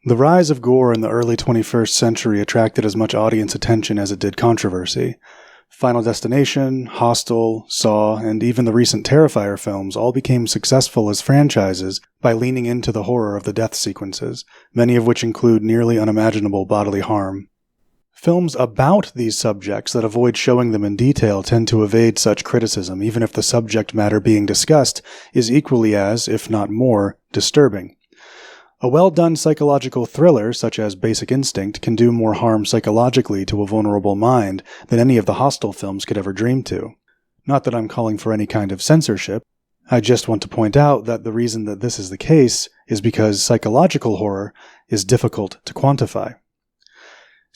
The rise of gore in the early 21st century attracted as much audience attention as it did controversy. Final Destination, Hostel, Saw, and even the recent Terrifier films all became successful as franchises by leaning into the horror of the death sequences, many of which include nearly unimaginable bodily harm. Films about these subjects that avoid showing them in detail tend to evade such criticism, even if the subject matter being discussed is equally as, if not more, disturbing. A well-done psychological thriller, such as Basic Instinct, can do more harm psychologically to a vulnerable mind than any of the Hostel films could ever dream to. Not that I'm calling for any kind of censorship. I just want to point out that the reason that this is the case is because psychological horror is difficult to quantify.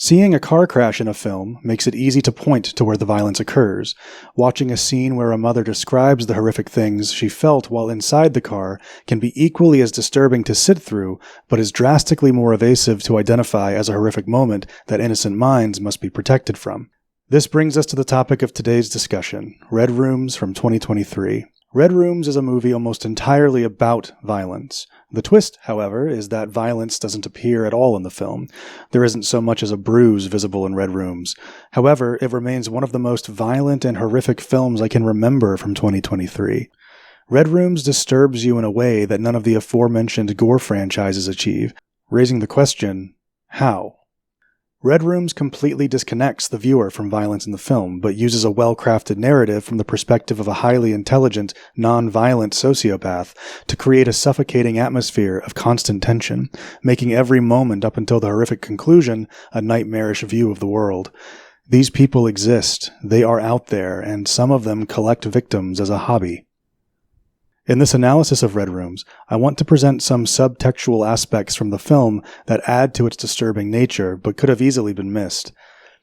Seeing a car crash in a film makes it easy to point to where the violence occurs. Watching a scene where a mother describes the horrific things she felt while inside the car can be equally as disturbing to sit through, but is drastically more evasive to identify as a horrific moment that innocent minds must be protected from. This brings us to the topic of today's discussion, Red Rooms from 2023. Red Rooms is a movie almost entirely about violence. The twist, however, is that violence doesn't appear at all in the film. There isn't so much as a bruise visible in Red Rooms. However, it remains one of the most violent and horrific films I can remember from 2023. Red Rooms disturbs you in a way that none of the aforementioned gore franchises achieve, raising the question, how? Red Rooms completely disconnects the viewer from violence in the film, but uses a well-crafted narrative from the perspective of a highly intelligent, non-violent sociopath to create a suffocating atmosphere of constant tension, making every moment up until the horrific conclusion a nightmarish view of the world. These people exist, they are out there, and some of them collect victims as a hobby. In this analysis of Red Rooms, I want to present some subtextual aspects from the film that add to its disturbing nature but could have easily been missed.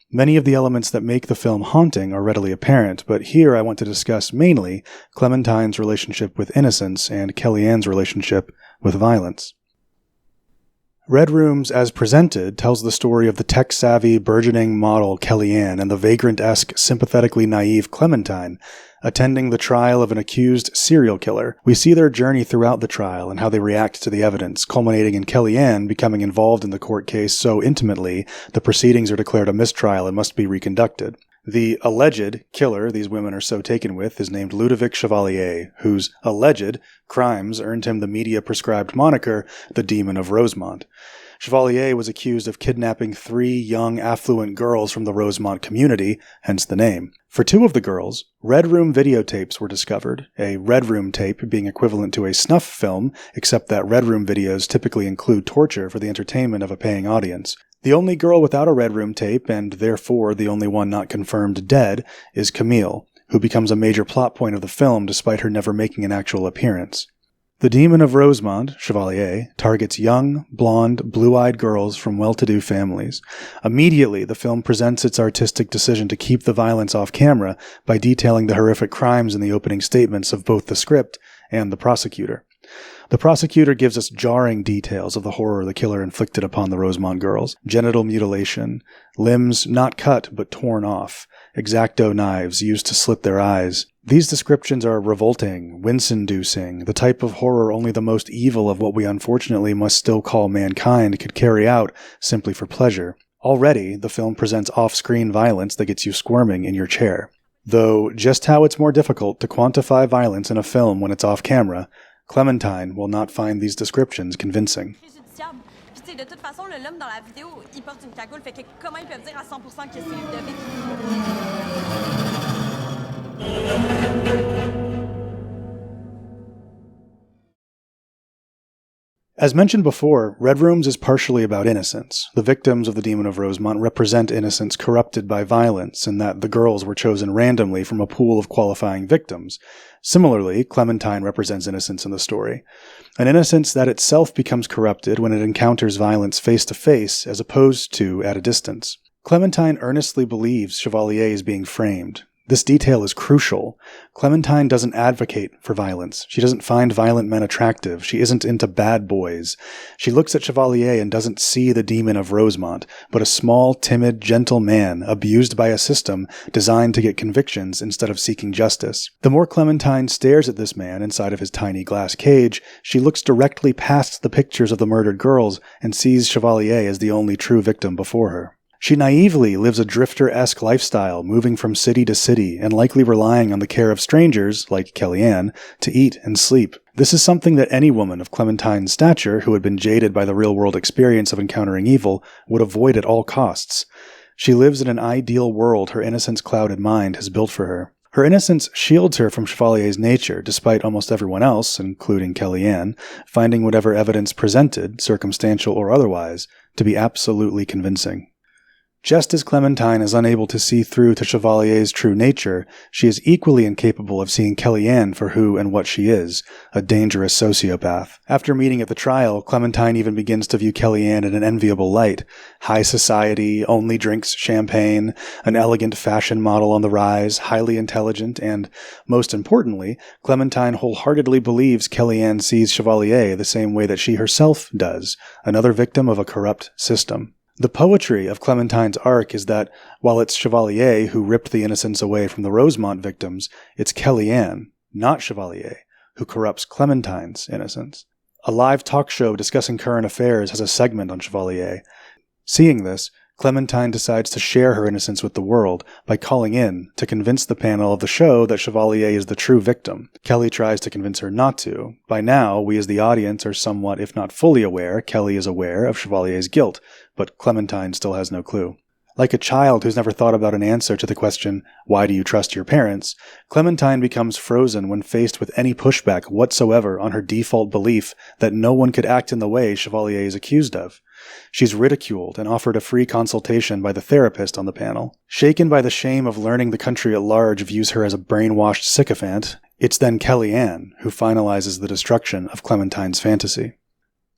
Many of the elements that make the film haunting are readily apparent, but here I want to discuss mainly Clementine's relationship with innocence and Kellyanne's relationship with violence. Red Rooms, as presented, tells the story of the tech-savvy, burgeoning model Kellyanne and the vagrant-esque, sympathetically naive Clementine, attending the trial of an accused serial killer. We see their journey throughout the trial and how they react to the evidence, culminating in Kellyanne becoming involved in the court case so intimately the proceedings are declared a mistrial and must be reconducted. The alleged killer these women are so taken with is named Ludovic Chevalier, whose alleged crimes earned him the media-prescribed moniker, the Demon of Rosemont. Chevalier was accused of kidnapping 3 young, affluent girls from the Rosemont community, hence the name. For 2 of the girls, Red Room videotapes were discovered, a Red Room tape being equivalent to a snuff film, except that Red Room videos typically include torture for the entertainment of a paying audience. The only girl without a Red Room tape, and therefore the only one not confirmed dead, is Camille, who becomes a major plot point of the film despite her never making an actual appearance. The Demon of Rosemont, Chevalier, targets young, blonde, blue-eyed girls from well-to-do families. Immediately, the film presents its artistic decision to keep the violence off camera by detailing the horrific crimes in the opening statements of both the script and the prosecutor. The prosecutor gives us jarring details of the horror the killer inflicted upon the Rosemont girls. Genital mutilation, limbs not cut but torn off, X-Acto knives used to slit their eyes. These descriptions are revolting, wince-inducing, the type of horror only the most evil of what we unfortunately must still call mankind could carry out simply for pleasure. Already, the film presents off-screen violence that gets you squirming in your chair. Though just how it's more difficult to quantify violence in a film when it's off-camera, Clementine will not find these descriptions convincing. De toute façon, l'homme dans la vidéo, il porte une cagoule, fait que comment ils peuvent dire à 100% que c'est Ludovic? As mentioned before, Red Rooms is partially about innocence. The victims of the Demon of Rosemont represent innocence corrupted by violence, in that the girls were chosen randomly from a pool of qualifying victims. Similarly, Clementine represents innocence in the story. An innocence that itself becomes corrupted when it encounters violence face to face as opposed to at a distance. Clementine earnestly believes Chevalier is being framed. This detail is crucial. Clementine doesn't advocate for violence. She doesn't find violent men attractive. She isn't into bad boys. She looks at Chevalier and doesn't see the demon of Rosemont, but a small, timid, gentle man abused by a system designed to get convictions instead of seeking justice. The more Clementine stares at this man inside of his tiny glass cage, she looks directly past the pictures of the murdered girls and sees Chevalier as the only true victim before her. She naively lives a drifter-esque lifestyle, moving from city to city and likely relying on the care of strangers, like Kellyanne, to eat and sleep. This is something that any woman of Clementine's stature, who had been jaded by the real-world experience of encountering evil, would avoid at all costs. She lives in an ideal world her innocence-clouded mind has built for her. Her innocence shields her from Chevalier's nature, despite almost everyone else, including Kellyanne, finding whatever evidence presented, circumstantial or otherwise, to be absolutely convincing. Just as Clementine is unable to see through to Chevalier's true nature, she is equally incapable of seeing Kellyanne for who and what she is, a dangerous sociopath. After meeting at the trial, Clementine even begins to view Kellyanne in an enviable light. High society, only drinks champagne, an elegant fashion model on the rise, highly intelligent, and, most importantly, Clementine wholeheartedly believes Kellyanne sees Chevalier the same way that she herself does, another victim of a corrupt system. The poetry of Clementine's arc is that, while it's Chevalier who ripped the innocence away from the Rosemont victims, it's Kellyanne, not Chevalier, who corrupts Clementine's innocence. A live talk show discussing current affairs has a segment on Chevalier. Seeing this, Clementine decides to share her innocence with the world by calling in to convince the panel of the show that Chevalier is the true victim. Kelly tries to convince her not to. By now, we as the audience are somewhat, if not fully aware, Kelly is aware of Chevalier's guilt, but Clementine still has no clue. Like a child who's never thought about an answer to the question, why do you trust your parents, Clementine becomes frozen when faced with any pushback whatsoever on her default belief that no one could act in the way Chevalier is accused of. She's ridiculed and offered a free consultation by the therapist on the panel. Shaken by the shame of learning the country at large views her as a brainwashed sycophant, it's then Kellyanne who finalizes the destruction of Clementine's fantasy.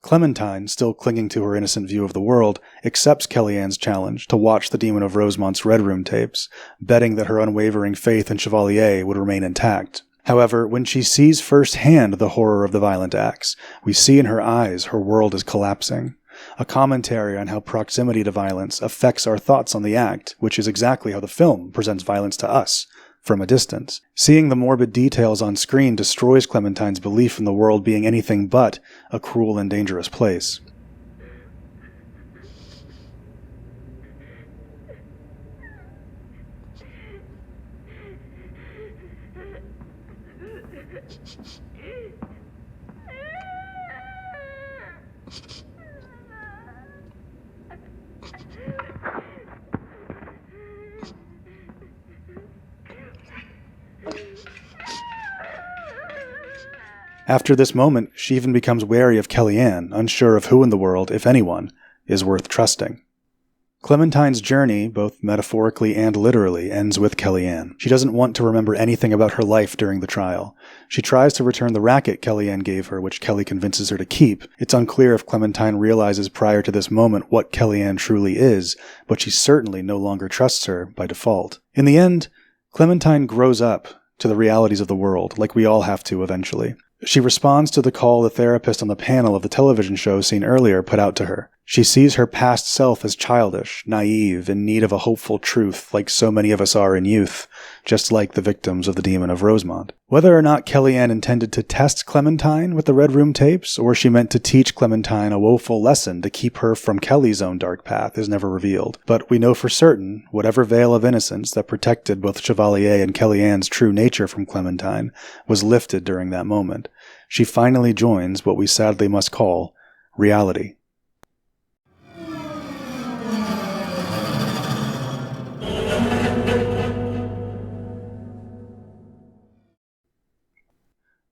Clementine, still clinging to her innocent view of the world, accepts Kellyanne's challenge to watch the Demon of Rosemont's Red Room tapes, betting that her unwavering faith in Chevalier would remain intact. However, when she sees firsthand the horror of the violent acts, we see in her eyes her world is collapsing. A commentary on how proximity to violence affects our thoughts on the act, which is exactly how the film presents violence to us, from a distance. Seeing the morbid details on screen destroys Clementine's belief in the world being anything but a cruel and dangerous place. After this moment, she even becomes wary of Kellyanne, unsure of who in the world, if anyone, is worth trusting. Clementine's journey, both metaphorically and literally, ends with Kellyanne. She doesn't want to remember anything about her life during the trial. She tries to return the racket Kellyanne gave her, which Kelly convinces her to keep. It's unclear if Clementine realizes prior to this moment what Kellyanne truly is, but she certainly no longer trusts her by default. In the end, Clementine grows up to the realities of the world, like we all have to eventually. She responds to the call the therapist on the panel of the television show seen earlier put out to her. She sees her past self as childish, naive, in need of a hopeful truth, like so many of us are in youth, just like the victims of the Demon of Rosemont. Whether or not Kellyanne intended to test Clementine with the Red Room tapes, or she meant to teach Clementine a woeful lesson to keep her from Kelly's own dark path, is never revealed. But we know for certain, whatever veil of innocence that protected both Chevalier and Kellyanne's true nature from Clementine was lifted during that moment. She finally joins what we sadly must call reality.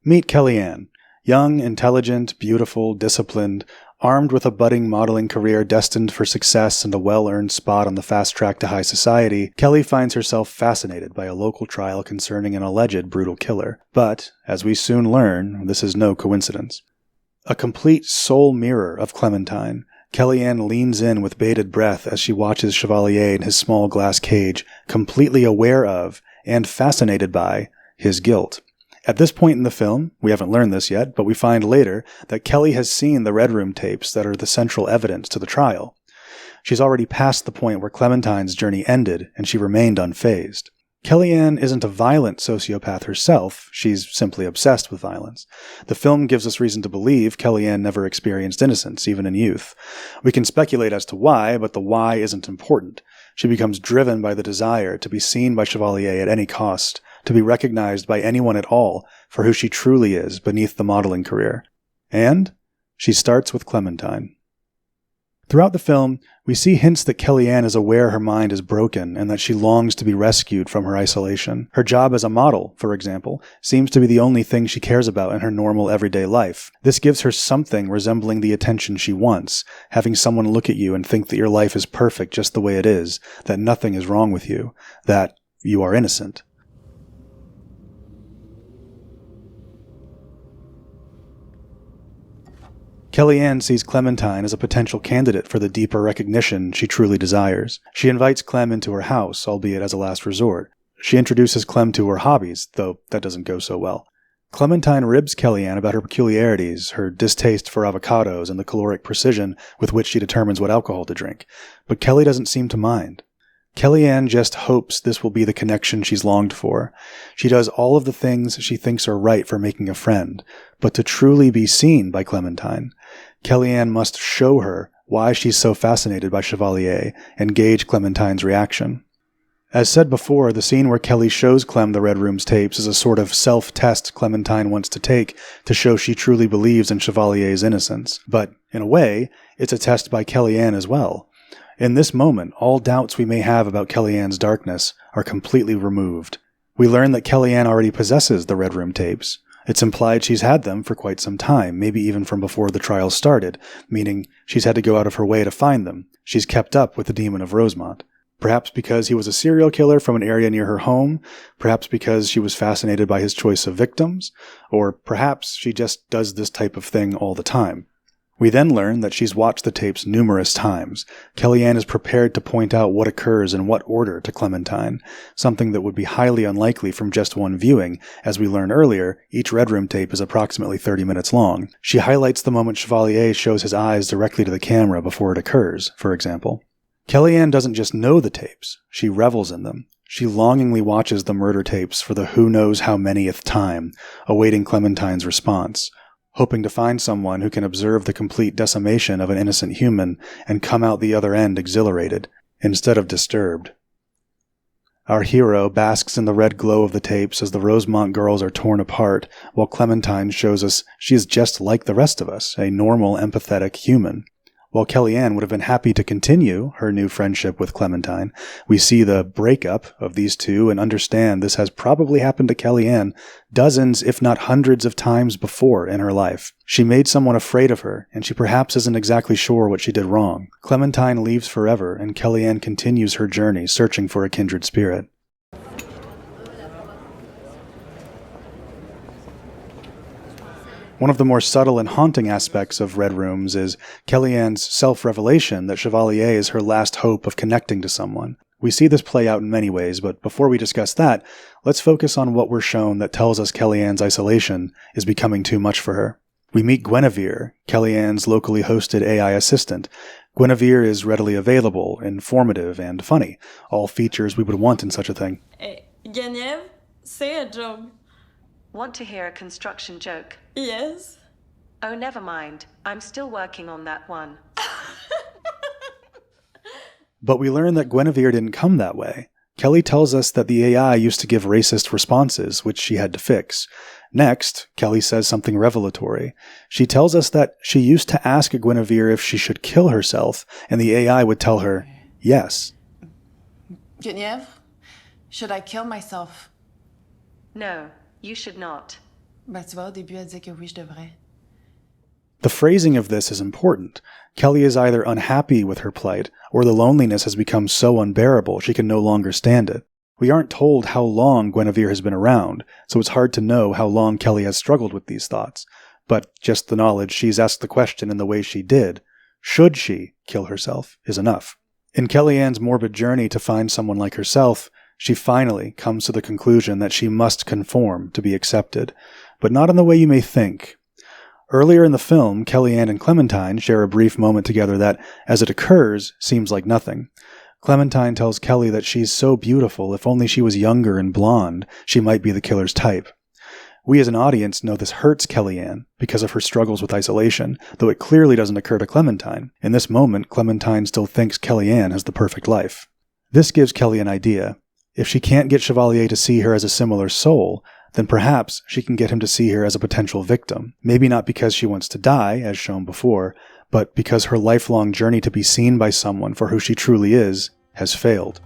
Meet Kellyanne, young, intelligent, beautiful, disciplined, armed with a budding modeling career destined for success and a well-earned spot on the fast track to high society. Kelly finds herself fascinated by a local trial concerning an alleged brutal killer. But, as we soon learn, this is no coincidence. A complete soul mirror of Clementine, Kellyanne leans in with bated breath as she watches Chevalier in his small glass cage, completely aware of and fascinated by his guilt. At this point in the film, we haven't learned this yet, but we find later that Kelly has seen the Red Room tapes that are the central evidence to the trial. She's already past the point where Clementine's journey ended, and she remained unfazed. Kellyanne isn't a violent sociopath herself, she's simply obsessed with violence. The film gives us reason to believe Kellyanne never experienced innocence, even in youth. We can speculate as to why, but the why isn't important. She becomes driven by the desire to be seen by Chevalier at any cost, to be recognized by anyone at all for who she truly is beneath the modeling career. And she starts with Clementine. Throughout the film, we see hints that Kellyanne is aware her mind is broken and that she longs to be rescued from her isolation. Her job as a model, for example, seems to be the only thing she cares about in her normal everyday life. This gives her something resembling the attention she wants, having someone look at you and think that your life is perfect just the way it is, that nothing is wrong with you, that you are innocent. Kellyanne sees Clementine as a potential candidate for the deeper recognition she truly desires. She invites Clem into her house, albeit as a last resort. She introduces Clem to her hobbies, though that doesn't go so well. Clementine ribs Kellyanne about her peculiarities, her distaste for avocados, and the caloric precision with which she determines what alcohol to drink. But Kelly doesn't seem to mind. Kellyanne just hopes this will be the connection she's longed for. She does all of the things she thinks are right for making a friend, but to truly be seen by Clementine, Kellyanne must show her why she's so fascinated by Chevalier and gauge Clementine's reaction. As said before, the scene where Kelly shows Clem the Red Room's tapes is a sort of self-test Clementine wants to take to show she truly believes in Chevalier's innocence. But, in a way, it's a test by Kellyanne as well. In this moment, all doubts we may have about Kellyanne's darkness are completely removed. We learn that Kellyanne already possesses the Red Room tapes. It's implied she's had them for quite some time, maybe even from before the trial started, meaning she's had to go out of her way to find them. She's kept up with the Demon of Rosemont. Perhaps because he was a serial killer from an area near her home, perhaps because she was fascinated by his choice of victims, or perhaps she just does this type of thing all the time. We then learn that she's watched the tapes numerous times. Kellyanne is prepared to point out what occurs in what order to Clementine, something that would be highly unlikely from just one viewing. As we learned earlier, each Red Room tape is approximately 30 minutes long. She highlights the moment Chevalier shows his eyes directly to the camera before it occurs, for example. Kellyanne doesn't just know the tapes, she revels in them. She longingly watches the murder tapes for the who knows how manyth time, awaiting Clementine's response, hoping to find someone who can observe the complete decimation of an innocent human and come out the other end exhilarated, instead of disturbed. Our hero basks in the red glow of the tapes as the Rosemont girls are torn apart, while Clementine shows us she is just like the rest of us, a normal, empathetic human. While Kellyanne would have been happy to continue her new friendship with Clementine, we see the breakup of these two and understand this has probably happened to Kellyanne dozens, if not hundreds of times before in her life. She made someone afraid of her, and she perhaps isn't exactly sure what she did wrong. Clementine leaves forever, and Kellyanne continues her journey searching for a kindred spirit. One of the more subtle and haunting aspects of Red Rooms is Kellyanne's self-revelation that Chevalier is her last hope of connecting to someone. We see this play out in many ways, but before we discuss that, let's focus on what we're shown that tells us Kellyanne's isolation is becoming too much for her. We meet Guinevere, Kellyanne's locally hosted AI assistant. Guinevere is readily available, informative, and funny, all features we would want in such a thing. Guenièvre, say a joke. Want to hear a construction joke? Yes. Oh, never mind. I'm still working on that one. But we learn that Guinevere didn't come that way. Kelly tells us that the AI used to give racist responses, which she had to fix. Next, Kelly says something revelatory. She tells us that she used to ask Guinevere if she should kill herself, and the AI would tell her, yes. Guenièvre, should I kill myself? No, you should not. Ben, tu vois, au début, elle disait que oui, je devrais. The phrasing of this is important. Kelly is either unhappy with her plight, or the loneliness has become so unbearable she can no longer stand it. We aren't told how long Guinevere has been around, so it's hard to know how long Kelly has struggled with these thoughts. But just the knowledge she's asked the question in the way she did, should she kill herself, is enough. In Kellyanne's morbid journey to find someone like herself, She finally comes to the conclusion that she must conform to be accepted, but not in the way you may think. Earlier in the film, Kellyanne and Clementine share a brief moment together that, as it occurs, seems like nothing. Clementine tells Kelly that she's so beautiful, if only she was younger and blonde, she might be the killer's type. We as an audience know this hurts Kellyanne because of her struggles with isolation, though it clearly doesn't occur to Clementine. In this moment, Clementine still thinks Kellyanne has the perfect life. This gives Kelly an idea. If she can't get Chevalier to see her as a similar soul, then perhaps she can get him to see her as a potential victim. Maybe not because she wants to die, as shown before, but because her lifelong journey to be seen by someone for who she truly is has failed.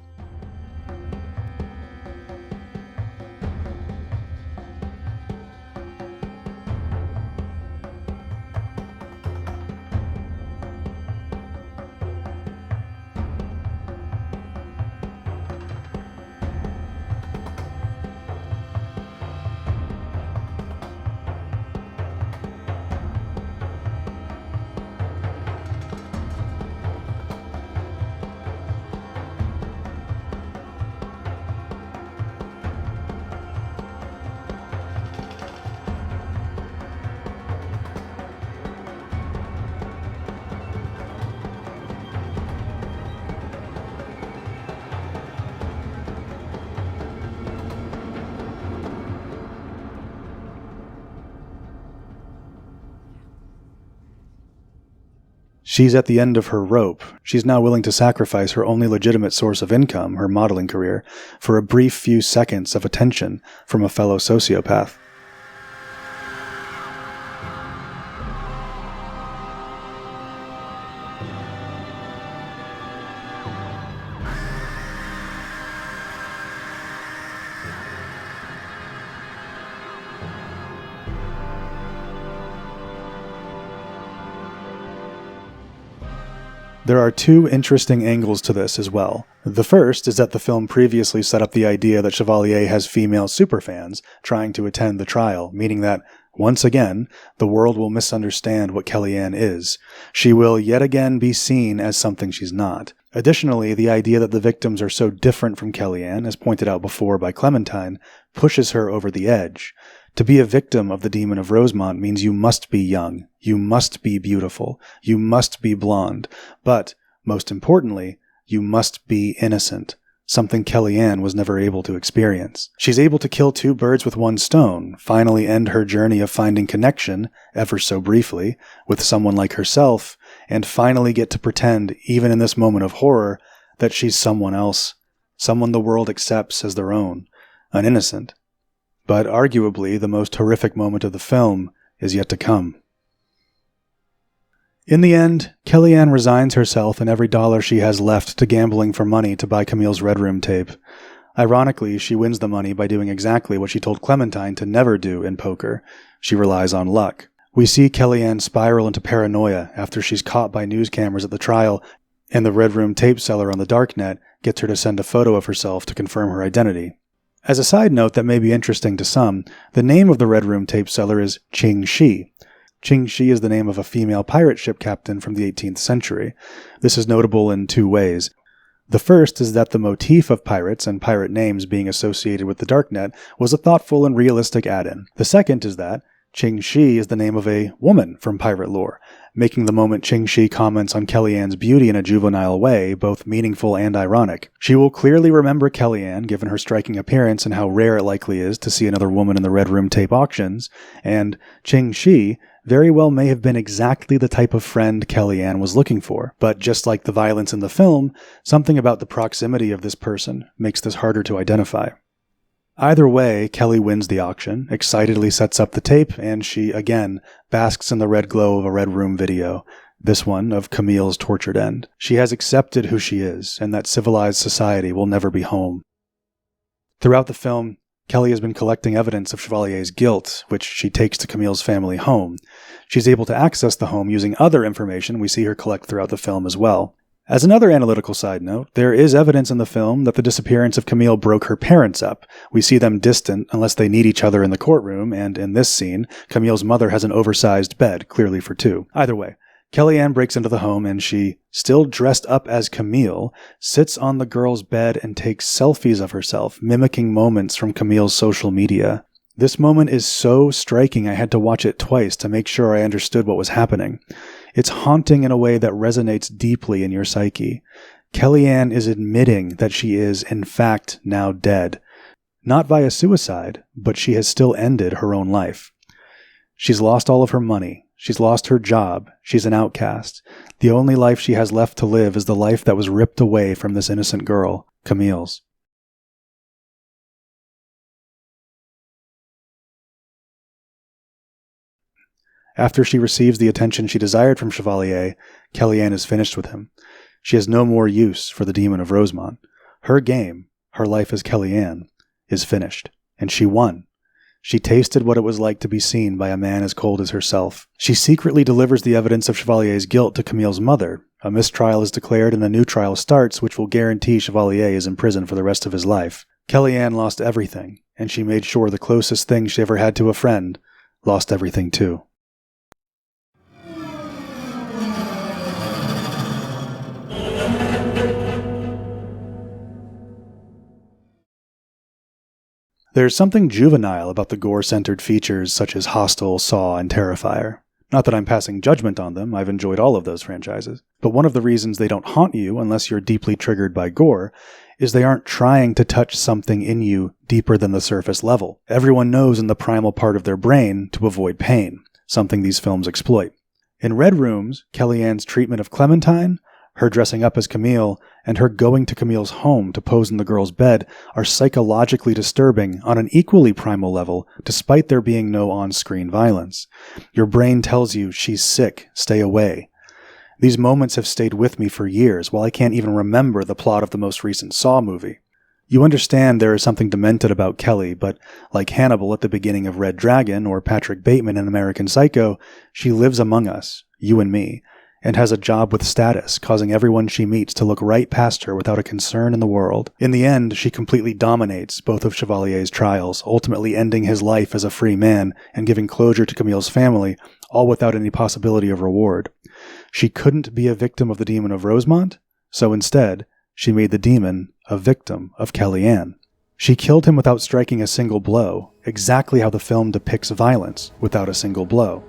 She's at the end of her rope. She's now willing to sacrifice her only legitimate source of income, her modeling career, for a brief few seconds of attention from a fellow sociopath. There are two interesting angles to this as well. The first is that the film previously set up the idea that Chevalier has female superfans trying to attend the trial, meaning that, once again, the world will misunderstand what Kellyanne is. She will yet again be seen as something she's not. Additionally, the idea that the victims are so different from Kellyanne, as pointed out before by Clementine, pushes her over the edge. To be a victim of the Demon of Rosemont means you must be young, you must be beautiful, you must be blonde, but, most importantly, you must be innocent, something Kellyanne was never able to experience. She's able to kill two birds with one stone, finally end her journey of finding connection, ever so briefly, with someone like herself, and finally get to pretend, even in this moment of horror, that she's someone else, someone the world accepts as their own, an innocent. But arguably, the most horrific moment of the film is yet to come. In the end, Kellyanne resigns herself and every dollar she has left to gambling for money to buy Camille's Red Room tape. Ironically, she wins the money by doing exactly what she told Clementine to never do in poker. She relies on luck. We see Kellyanne spiral into paranoia after she's caught by news cameras at the trial, and the Red Room tape seller on the darknet gets her to send a photo of herself to confirm her identity. As a side note that may be interesting to some, the name of the Red Room tape seller is Qing Shi. Qing Shi is the name of a female pirate ship captain from the 18th century. This is notable in two ways. The first is that the motif of pirates and pirate names being associated with the darknet was a thoughtful and realistic add-in. The second is that Qing Shi is the name of a woman from pirate lore, making the moment Qing Shi comments on Kellyanne's beauty in a juvenile way both meaningful and ironic. She will clearly remember Kellyanne, given her striking appearance and how rare it likely is to see another woman in the Red Room tape auctions, and Qing Shi very well may have been exactly the type of friend Kellyanne was looking for. But just like the violence in the film, something about the proximity of this person makes this harder to identify. Either way, Kelly wins the auction, excitedly sets up the tape, and she, again, basks in the red glow of a Red Room video, this one of Camille's tortured end. She has accepted who she is, and that civilized society will never be home. Throughout the film, Kelly has been collecting evidence of Chevalier's guilt, which she takes to Camille's family home. She's able to access the home using other information we see her collect throughout the film as well. As another analytical side note, there is evidence in the film that the disappearance of Camille broke her parents up. We see them distant unless they need each other in the courtroom, and in this scene, Camille's mother has an oversized bed, clearly for two. Either way, Kellyanne breaks into the home and she, still dressed up as Camille, sits on the girl's bed and takes selfies of herself, mimicking moments from Camille's social media. This moment is so striking I had to watch it twice to make sure I understood what was happening. It's haunting in a way that resonates deeply in your psyche. Kellyanne is admitting that she is, in fact, now dead. Not via suicide, but she has still ended her own life. She's lost all of her money. She's lost her job. She's an outcast. The only life she has left to live is the life that was ripped away from this innocent girl, Camille's. After she receives the attention she desired from Chevalier, Kellyanne is finished with him. She has no more use for the Demon of Rosemont. Her game, her life as Kellyanne, is finished, and she won. She tasted what it was like to be seen by a man as cold as herself. She secretly delivers the evidence of Chevalier's guilt to Camille's mother. A mistrial is declared and a new trial starts, which will guarantee Chevalier is in prison for the rest of his life. Kellyanne lost everything, and she made sure the closest thing she ever had to a friend lost everything too. There's something juvenile about the gore-centered features such as Hostel, Saw, and Terrifier. Not that I'm passing judgment on them, I've enjoyed all of those franchises. But one of the reasons they don't haunt you, unless you're deeply triggered by gore, is they aren't trying to touch something in you deeper than the surface level. Everyone knows in the primal part of their brain to avoid pain, something these films exploit. In Red Rooms, Kellyanne's treatment of Clementine, her dressing up as Camille, and her going to Camille's home to pose in the girl's bed are psychologically disturbing on an equally primal level, despite there being no on-screen violence. Your brain tells you, she's sick, stay away. These moments have stayed with me for years, while I can't even remember the plot of the most recent Saw movie. You understand there is something demented about Kelly, but like Hannibal at the beginning of Red Dragon or Patrick Bateman in American Psycho, she lives among us, you and me, and has a job with status, causing everyone she meets to look right past her without a concern in the world. In the end, she completely dominates both of Chevalier's trials, ultimately ending his life as a free man and giving closure to Camille's family, all without any possibility of reward. She couldn't be a victim of the Demon of Rosemont, so instead, she made the demon a victim of Kellyanne. She killed him without striking a single blow, exactly how the film depicts violence without a single blow.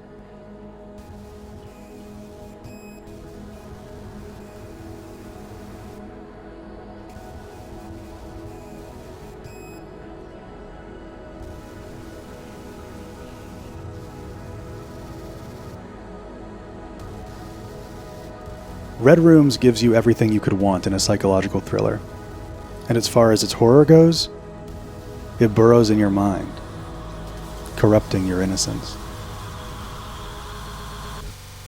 Red Rooms gives you everything you could want in a psychological thriller. And as far as its horror goes, it burrows in your mind, corrupting your innocence.